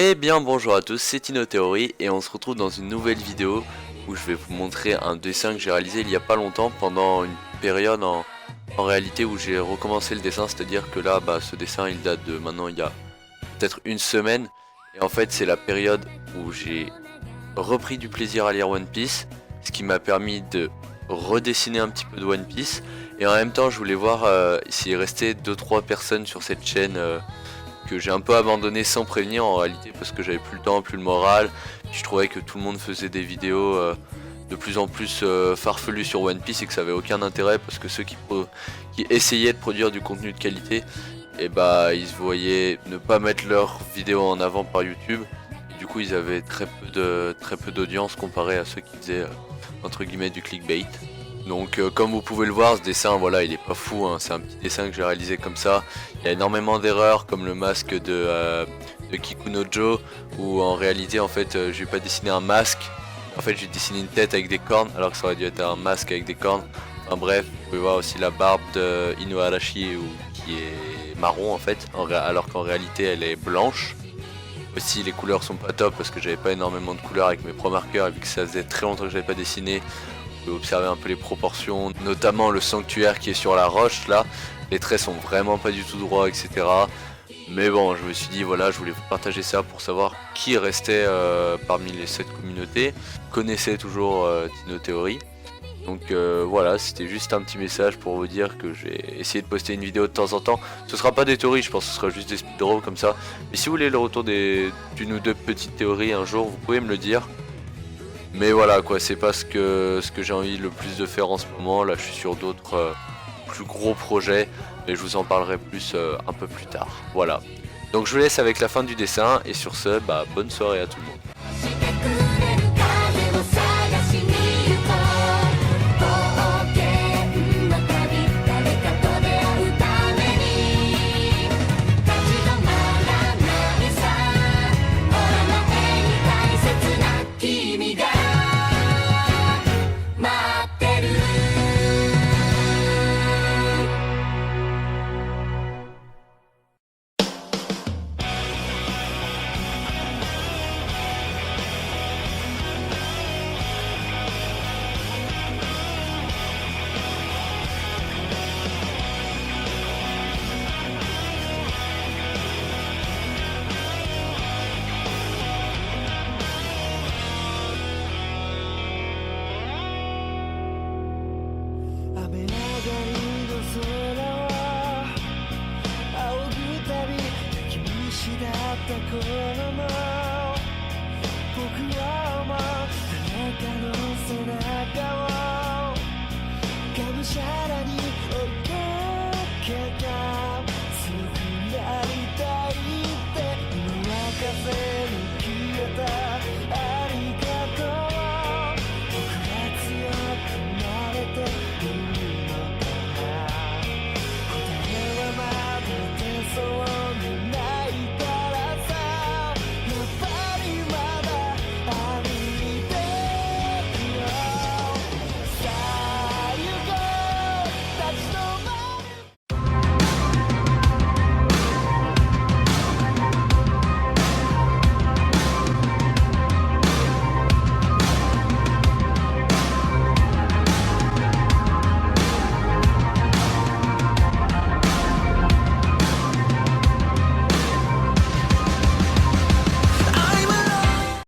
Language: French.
Eh bien bonjour à tous, c'est TinoThéorie et on se retrouve dans une nouvelle vidéo où je vais vous montrer un dessin que j'ai réalisé il y a pas longtemps pendant une période en réalité où j'ai recommencé le dessin, c'est-à-dire que là ce dessin il date de maintenant il y a peut-être une semaine et en fait c'est la période où j'ai repris du plaisir à lire One Piece, ce qui m'a permis de redessiner un petit peu de One Piece et en même temps je voulais voir s'il restait 2-3 personnes sur cette chaîne que j'ai un peu abandonné sans prévenir en réalité parce que j'avais plus le temps, plus le moral. Puis je trouvais que tout le monde faisait des vidéos de plus en plus farfelues sur One Piece et que ça avait aucun intérêt parce que ceux qui essayaient de produire du contenu de qualité, et ils se voyaient ne pas mettre leurs vidéos en avant par YouTube. Et du coup ils avaient très peu d'audience comparé à ceux qui faisaient entre guillemets du clickbait. Donc comme vous pouvez le voir, ce dessin voilà il est pas fou, hein. C'est un petit dessin que j'ai réalisé comme ça. Il y a énormément d'erreurs comme le masque de Kikunojo où en réalité en fait j'ai pas dessiné un masque. En fait j'ai dessiné une tête avec des cornes alors que ça aurait dû être un masque avec des cornes. Enfin bref, vous pouvez voir aussi la barbe de Inuarashi qui est marron en fait alors qu'en réalité elle est blanche. Aussi les couleurs sont pas top parce que j'avais pas énormément de couleurs avec mes pro marqueurs et vu que ça faisait très longtemps que j'avais pas dessiné. Vous pouvez observer un peu les proportions, notamment le sanctuaire qui est sur la roche là. Les traits sont vraiment pas du tout droits, etc. Mais bon, je me suis dit voilà, je voulais vous partager ça pour savoir qui restait parmi cette communauté, connaissait toujours TinoThéorie. Donc voilà, c'était juste un petit message pour vous dire que j'ai essayé de poster une vidéo de temps en temps. Ce sera pas des théories, je pense que ce sera juste des speedruns comme ça. Mais si vous voulez le retour d'une ou deux petites théories un jour, vous pouvez me le dire. Mais voilà quoi, c'est pas ce que j'ai envie le plus de faire en ce moment. Là je suis sur d'autres plus gros projets, mais je vous en parlerai plus un peu plus tard. Voilà. Donc je vous laisse avec la fin du dessin et sur ce, bonne soirée à tout le monde.